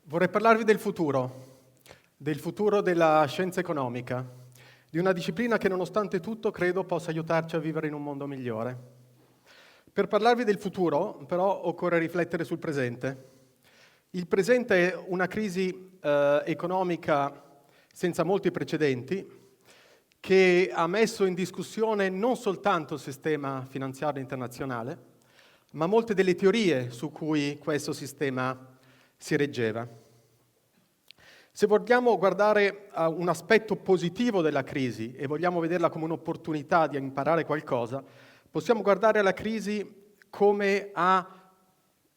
Vorrei parlarvi del futuro della scienza economica, di una disciplina che nonostante tutto credo possa aiutarci a vivere in un mondo migliore. Per parlarvi del futuro, però, occorre riflettere sul presente. Il presente è una crisi economica senza molti precedenti, che ha messo in discussione non soltanto il sistema finanziario internazionale, ma molte delle teorie su cui questo sistema si reggeva. Se vogliamo guardare a un aspetto positivo della crisi e vogliamo vederla come un'opportunità di imparare qualcosa, possiamo guardare alla crisi come a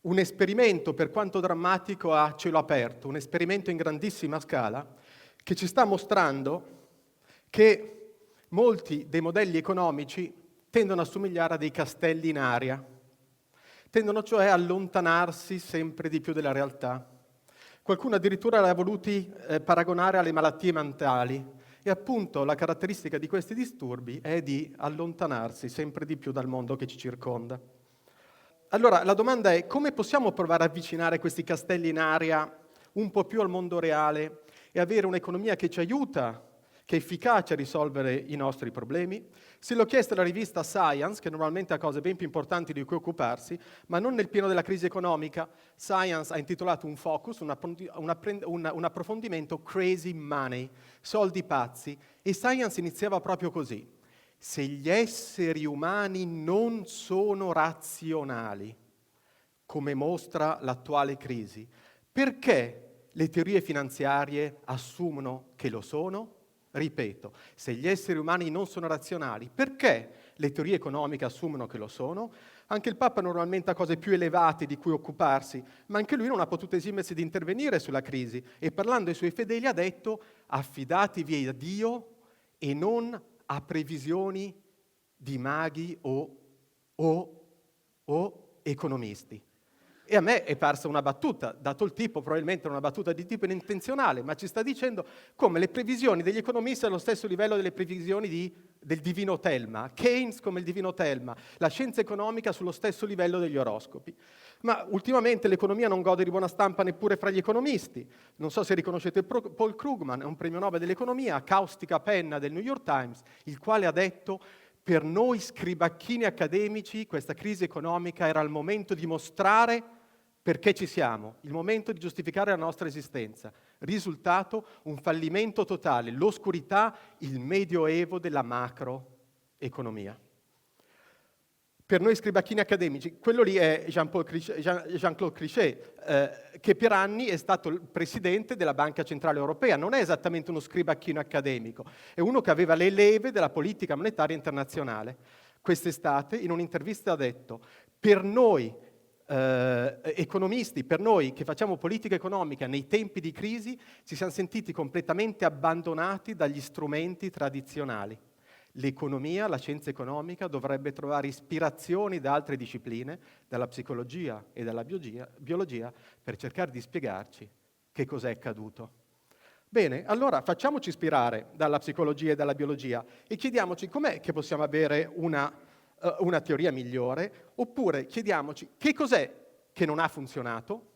un esperimento, per quanto drammatico, a cielo aperto, un esperimento in grandissima scala che ci sta mostrando che molti dei modelli economici tendono a somigliare a dei castelli in aria, tendono cioè a allontanarsi sempre di più dalla realtà. Qualcuno addirittura l'ha voluti paragonare alle malattie mentali e appunto la caratteristica di questi disturbi è di allontanarsi sempre di più dal mondo che ci circonda. Allora la domanda è: come possiamo provare a avvicinare questi castelli in aria un po' più al mondo reale e avere un'economia che ci aiuta, che è efficace a risolvere i nostri problemi? Se l'ho chiesto alla rivista Science, che normalmente ha cose ben più importanti di cui occuparsi, ma non nel pieno della crisi economica. Science ha intitolato un focus, un approfondimento Crazy Money, soldi pazzi, e Science iniziava proprio così: se gli esseri umani non sono razionali, come mostra l'attuale crisi, perché le teorie finanziarie assumono che lo sono? Ripeto, se gli esseri umani non sono razionali, perché le teorie economiche assumono che lo sono? Anche il Papa normalmente ha cose più elevate di cui occuparsi, ma anche lui non ha potuto esimersi di intervenire sulla crisi e parlando ai suoi fedeli ha detto: affidatevi a Dio e non a previsioni di maghi o economisti. E a me è parsa una battuta, dato il tipo, probabilmente una battuta di tipo inintenzionale, ma ci sta dicendo come le previsioni degli economisti allo stesso livello delle previsioni del divino Telma, Keynes come il divino Telma, la scienza economica sullo stesso livello degli oroscopi. Ma ultimamente l'economia non gode di buona stampa neppure fra gli economisti. Non so se riconoscete Paul Krugman, è un premio Nobel dell'economia, caustica penna del New York Times, il quale ha detto: per noi scribacchini accademici questa crisi economica era il momento di mostrare perché ci siamo, il momento di giustificare la nostra esistenza. Risultato: un fallimento totale, l'oscurità, il medioevo della macroeconomia. Per noi scribacchini accademici, quello lì è Jean-Claude Trichet, che per anni è stato il presidente della Banca Centrale Europea. Non è esattamente uno scribacchino accademico, è uno che aveva le leve della politica monetaria internazionale. Quest'estate, in un'intervista, ha detto: per noi economisti, per noi che facciamo politica economica nei tempi di crisi, ci siamo sentiti completamente abbandonati dagli strumenti tradizionali. L'economia, la scienza economica, dovrebbe trovare ispirazioni da altre discipline, dalla psicologia e dalla biologia, per cercare di spiegarci che cos'è accaduto. Bene, allora facciamoci ispirare dalla psicologia e dalla biologia e chiediamoci com'è che possiamo avere una teoria migliore, oppure chiediamoci che cos'è che non ha funzionato.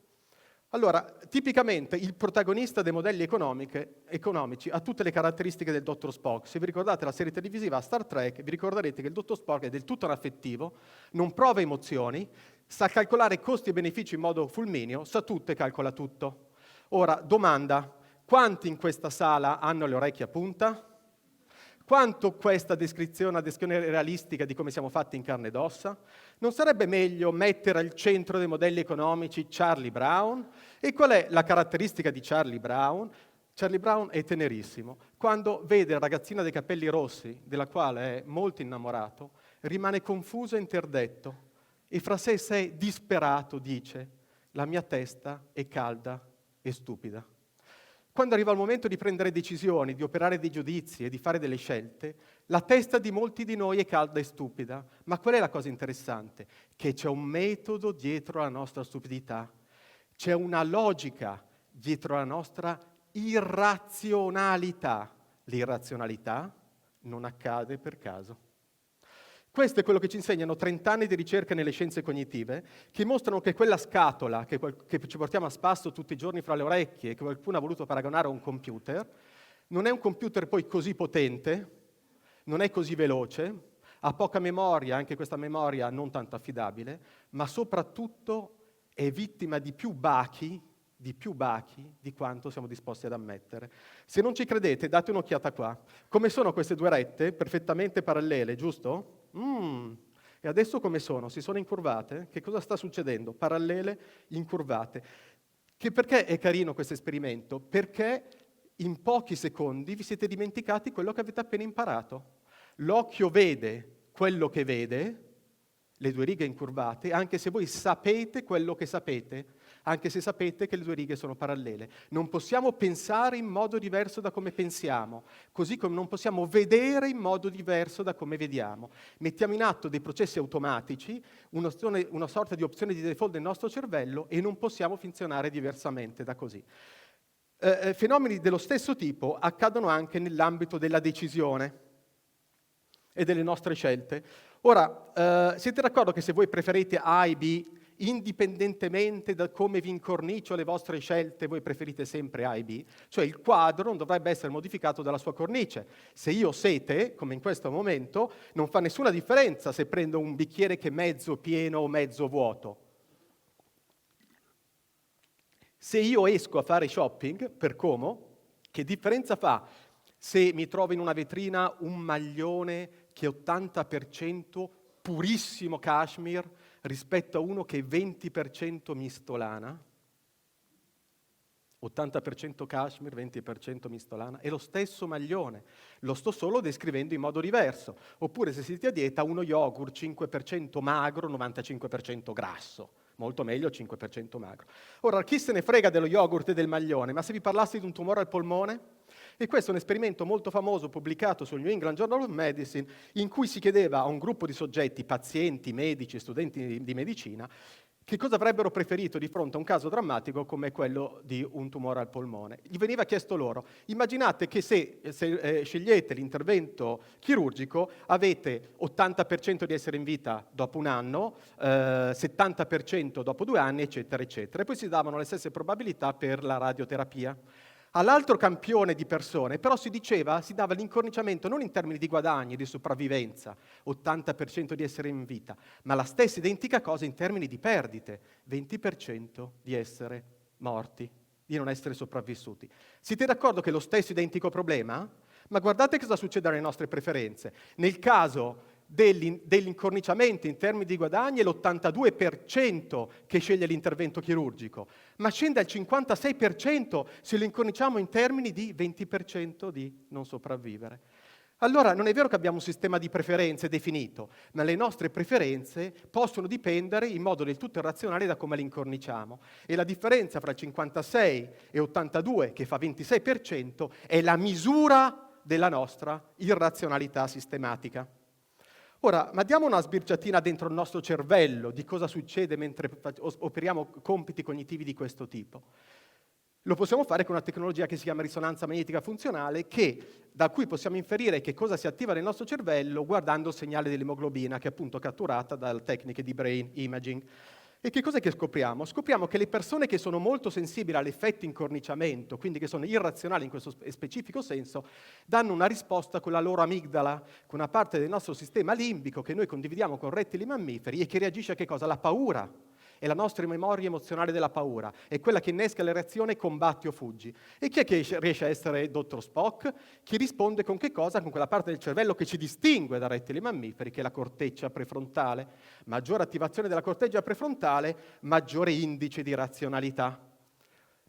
Allora, tipicamente il protagonista dei modelli economici ha tutte le caratteristiche del dottor Spock. Se vi ricordate la serie televisiva Star Trek, vi ricorderete che il dottor Spock è del tutto anaffettivo, non prova emozioni, sa calcolare costi e benefici in modo fulmineo, sa tutto e calcola tutto. Ora, domanda: quanti in questa sala hanno le orecchie a punta? Quanto questa descrizione è una descrizione realistica di come siamo fatti in carne ed ossa? Non sarebbe meglio mettere al centro dei modelli economici Charlie Brown? E qual è la caratteristica di Charlie Brown? Charlie Brown è tenerissimo. Quando vede la ragazzina dei capelli rossi, della quale è molto innamorato, rimane confuso e interdetto e fra sé e sé disperato dice: la mia testa è calda e stupida. Quando arriva il momento di prendere decisioni, di operare dei giudizi e di fare delle scelte, la testa di molti di noi è calda e stupida. Ma qual è la cosa interessante? Che c'è un metodo dietro la nostra stupidità, c'è una logica dietro la nostra irrazionalità. L'irrazionalità non accade per caso. Questo è quello che ci insegnano 30 anni di ricerca nelle scienze cognitive, che mostrano che quella scatola che ci portiamo a spasso tutti i giorni fra le orecchie e che qualcuno ha voluto paragonare a un computer, non è un computer poi così potente, non è così veloce, ha poca memoria, anche questa memoria non tanto affidabile, ma soprattutto è vittima di più bachi di quanto siamo disposti ad ammettere. Se non ci credete, date un'occhiata qua. Come sono queste due rette? Perfettamente parallele, giusto? E adesso come sono? Si sono incurvate? Che cosa sta succedendo? Parallele, incurvate. Perché è carino questo esperimento? Perché in pochi secondi vi siete dimenticati quello che avete appena imparato. L'occhio vede quello che vede, le due righe incurvate, anche se voi sapete quello che sapete, anche se sapete che le due righe sono parallele. Non possiamo pensare in modo diverso da come pensiamo, così come non possiamo vedere in modo diverso da come vediamo. Mettiamo in atto dei processi automatici, una sorta di opzione di default del nostro cervello e non possiamo funzionare diversamente da così. Fenomeni dello stesso tipo accadono anche nell'ambito della decisione e delle nostre scelte. Ora, siete d'accordo che se voi preferite A e B, indipendentemente da come vi incornicio le vostre scelte, voi preferite sempre A e B? Cioè il quadro non dovrebbe essere modificato dalla sua cornice. Se io ho sete, come in questo momento, non fa nessuna differenza se prendo un bicchiere che è mezzo pieno o mezzo vuoto. Se io esco a fare shopping per Como, che differenza fa se mi trovo in una vetrina un maglione che è 80% purissimo cashmere rispetto a uno che è 20% mistolana? 80% cashmere, 20% mistolana, è lo stesso maglione, lo sto solo descrivendo in modo diverso. Oppure se siete a dieta, uno yogurt 5% magro, 95% grasso. Molto meglio 5% magro. Ora, chi se ne frega dello yogurt e del maglione, ma se vi parlassi di un tumore al polmone? E questo è un esperimento molto famoso pubblicato sul New England Journal of Medicine, in cui si chiedeva a un gruppo di soggetti, pazienti, medici, studenti di medicina, che cosa avrebbero preferito di fronte a un caso drammatico come quello di un tumore al polmone. Gli veniva chiesto loro, immaginate che se scegliete l'intervento chirurgico avete 80% di essere in vita dopo un anno, 70% dopo 2 anni, eccetera, eccetera. E poi si davano le stesse probabilità per la radioterapia. All'altro campione di persone, però si dava l'incorniciamento non in termini di guadagni, di sopravvivenza, 80% di essere in vita, ma la stessa identica cosa in termini di perdite, 20% di essere morti, di non essere sopravvissuti. Siete d'accordo che è lo stesso identico problema? Ma guardate cosa succede alle nostre preferenze. Nel caso dell'incorniciamento in termini di guadagni è l'82% che sceglie l'intervento chirurgico, ma scende al 56% se lo incorniciamo in termini di 20% di non sopravvivere. Allora non è vero che abbiamo un sistema di preferenze definito, ma le nostre preferenze possono dipendere in modo del tutto irrazionale da come le incorniciamo. E la differenza fra il 56 e 82, che fa 26%, è la misura della nostra irrazionalità sistematica. Ora, ma diamo una sbirciatina dentro il nostro cervello di cosa succede mentre operiamo compiti cognitivi di questo tipo. Lo possiamo fare con una tecnologia che si chiama risonanza magnetica funzionale, da cui possiamo inferire che cosa si attiva nel nostro cervello guardando il segnale dell'emoglobina, che è appunto catturata dalle tecniche di brain imaging. E che cos'è che scopriamo? Scopriamo che le persone che sono molto sensibili all'effetto incorniciamento, quindi che sono irrazionali in questo specifico senso, danno una risposta con la loro amigdala, con una parte del nostro sistema limbico che noi condividiamo con rettili mammiferi e che reagisce a che cosa? La paura. È la nostra memoria emozionale della paura, è quella che innesca la reazione combatti o fuggi. E chi è che riesce a essere Dottor Spock? Chi risponde con che cosa? Con quella parte del cervello che ci distingue da rettili mammiferi, che è la corteccia prefrontale. Maggiore attivazione della corteccia prefrontale, maggiore indice di razionalità.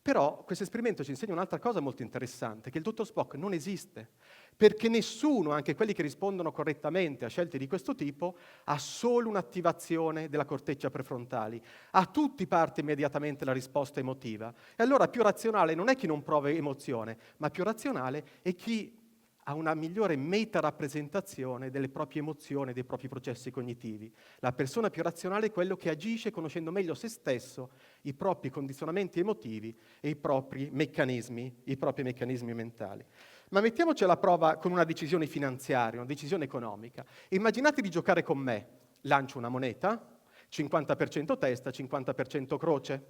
Però questo esperimento ci insegna un'altra cosa molto interessante, che il dottor Spock non esiste, perché nessuno, anche quelli che rispondono correttamente a scelte di questo tipo, ha solo un'attivazione della corteccia prefrontale. A tutti parte immediatamente la risposta emotiva. E allora più razionale non è chi non prova emozione, ma più razionale è chi ha una migliore metarappresentazione delle proprie emozioni, dei propri processi cognitivi. La persona più razionale è quello che agisce conoscendo meglio se stesso, i propri condizionamenti emotivi e i propri meccanismi mentali. Ma mettiamoci alla prova con una decisione finanziaria, una decisione economica. Immaginate di giocare con me. Lancio una moneta, 50% testa, 50% croce.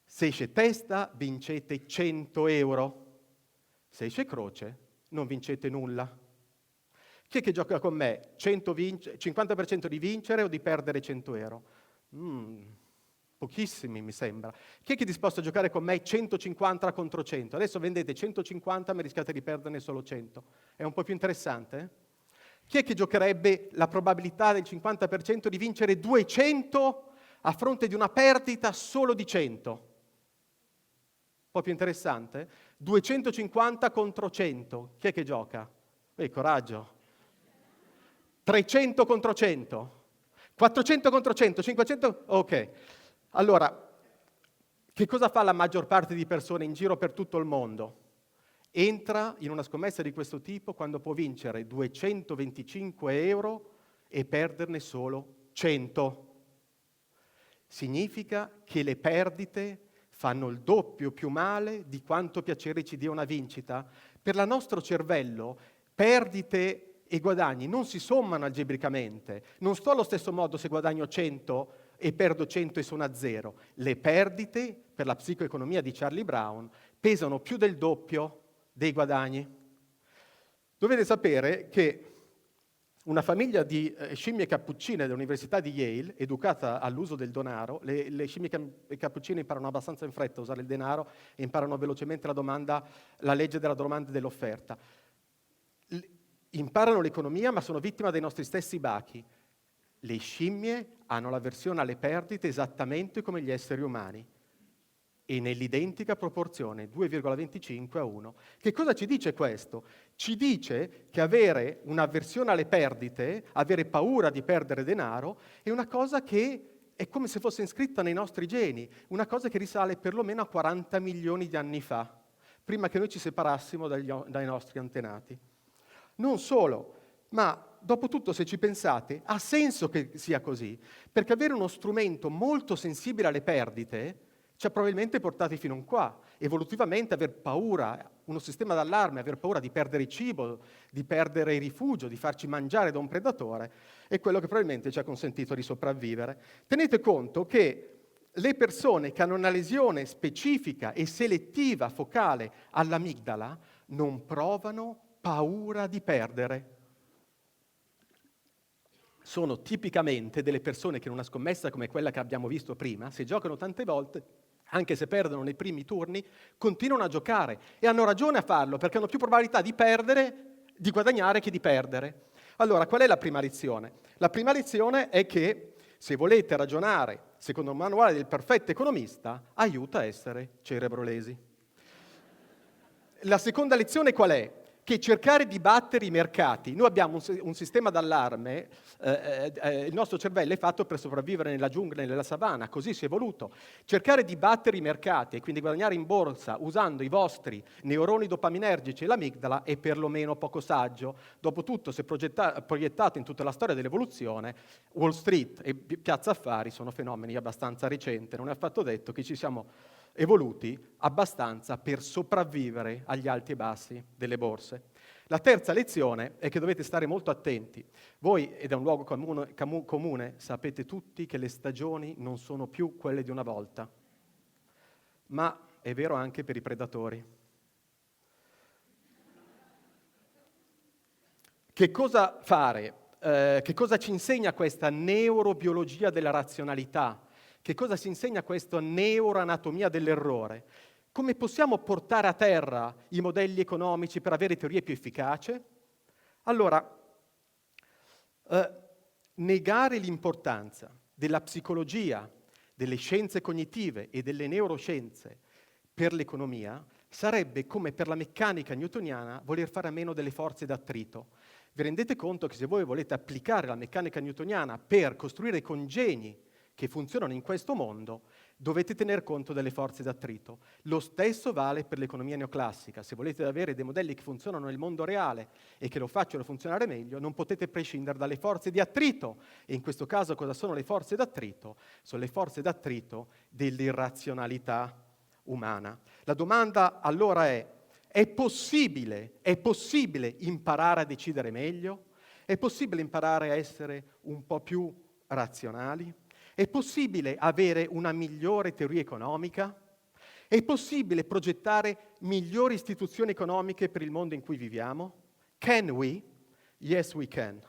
Se esce testa, vincete 100 euro. Se esce croce, non vincete nulla. Chi è che gioca con me? 50% di vincere o di perdere 100 euro? Pochissimi, mi sembra. Chi è che è disposto a giocare con me 150 contro 100? Adesso vendete 150, ma rischiate di perderne solo 100. È un po' più interessante? Chi è che giocherebbe la probabilità del 50% di vincere 200 a fronte di una perdita solo di 100? Un po' più interessante? 250 contro 100. Chi è che gioca? Coraggio. 300 contro 100. 400 contro 100. 500? Ok. Allora, che cosa fa la maggior parte di persone in giro per tutto il mondo? Entra in una scommessa di questo tipo quando può vincere 225 euro e perderne solo 100. Significa che le perdite fanno il doppio più male di quanto piacere ci dia una vincita. Per il nostro cervello, perdite e guadagni non si sommano algebricamente. Non sto allo stesso modo se guadagno 100 e perdo 100 e sono a zero. Le perdite, per la psicoeconomia di Charlie Brown, pesano più del doppio dei guadagni. Dovete sapere che una famiglia di scimmie cappuccine dell'Università di Yale, educata all'uso del denaro, le scimmie cappuccine imparano abbastanza in fretta a usare il denaro e imparano velocemente la legge della domanda e dell'offerta. Imparano l'economia, ma sono vittima dei nostri stessi bachi. Le scimmie hanno l'avversione alle perdite esattamente come gli esseri umani e nell'identica proporzione, 2,25 a 1. Che cosa ci dice questo? Ci dice che avere un'avversione alle perdite, avere paura di perdere denaro, è una cosa che è come se fosse iscritta nei nostri geni, una cosa che risale perlomeno a 40 milioni di anni fa, prima che noi ci separassimo dai nostri antenati. Non solo, ma dopo tutto, se ci pensate, ha senso che sia così, perché avere uno strumento molto sensibile alle perdite ci ha probabilmente portati fino a qua. Evolutivamente aver paura, uno sistema d'allarme, aver paura di perdere il cibo, di perdere il rifugio, di farci mangiare da un predatore, è quello che probabilmente ci ha consentito di sopravvivere. Tenete conto che le persone che hanno una lesione specifica e selettiva focale all'amigdala non provano paura di perdere. Sono tipicamente delle persone che in una scommessa come quella che abbiamo visto prima, se giocano tante volte, anche se perdono nei primi turni, continuano a giocare e hanno ragione a farlo perché hanno più probabilità di perdere, di guadagnare che di perdere. Allora, qual è la prima lezione? La prima lezione è che se volete ragionare secondo il manuale del perfetto economista, aiuta a essere cerebrolesi. La seconda lezione qual è? Che cercare di battere i mercati, noi abbiamo un sistema d'allarme, il nostro cervello è fatto per sopravvivere nella giungla e nella savana, così si è evoluto. Cercare di battere i mercati e quindi guadagnare in borsa usando i vostri neuroni dopaminergici e l'amigdala è perlomeno poco saggio. Dopotutto, se proiettato in tutta la storia dell'evoluzione, Wall Street e Piazza Affari sono fenomeni abbastanza recenti, non è affatto detto che ci siamo evoluti abbastanza per sopravvivere agli alti e bassi delle borse. La terza lezione è che dovete stare molto attenti. Voi, ed è un luogo comune, sapete tutti che le stagioni non sono più quelle di una volta, ma è vero anche per i predatori. Che cosa fare? Che cosa ci insegna questa neurobiologia della razionalità? Che cosa si insegna questa neuroanatomia dell'errore? Come possiamo portare a terra i modelli economici per avere teorie più efficaci? Allora, negare l'importanza della psicologia, delle scienze cognitive e delle neuroscienze per l'economia sarebbe come per la meccanica newtoniana voler fare a meno delle forze d'attrito. Vi rendete conto che se voi volete applicare la meccanica newtoniana per costruire congegni che funzionano in questo mondo, dovete tener conto delle forze d'attrito. Lo stesso vale per l'economia neoclassica. Se volete avere dei modelli che funzionano nel mondo reale e che lo facciano funzionare meglio, non potete prescindere dalle forze di attrito. E in questo caso cosa sono le forze d'attrito? Sono le forze d'attrito dell'irrazionalità umana. La domanda allora è È possibile imparare a decidere meglio? È possibile imparare a essere un po' più razionali? È possibile avere una migliore teoria economica? È possibile progettare migliori istituzioni economiche per il mondo in cui viviamo? Can we? Yes, we can.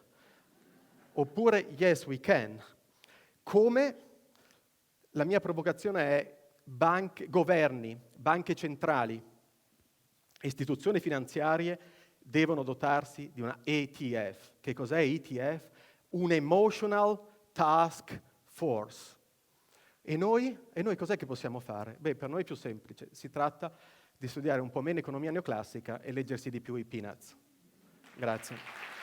Oppure yes, we can. Come? La mia provocazione è governi, banche centrali, istituzioni finanziarie devono dotarsi di una ETF. Che cos'è ETF? Un Emotional Task Force. E noi cos'è che possiamo fare? Beh, per noi è più semplice. Si tratta di studiare un po' meno economia neoclassica e leggersi di più i Peanuts. Grazie.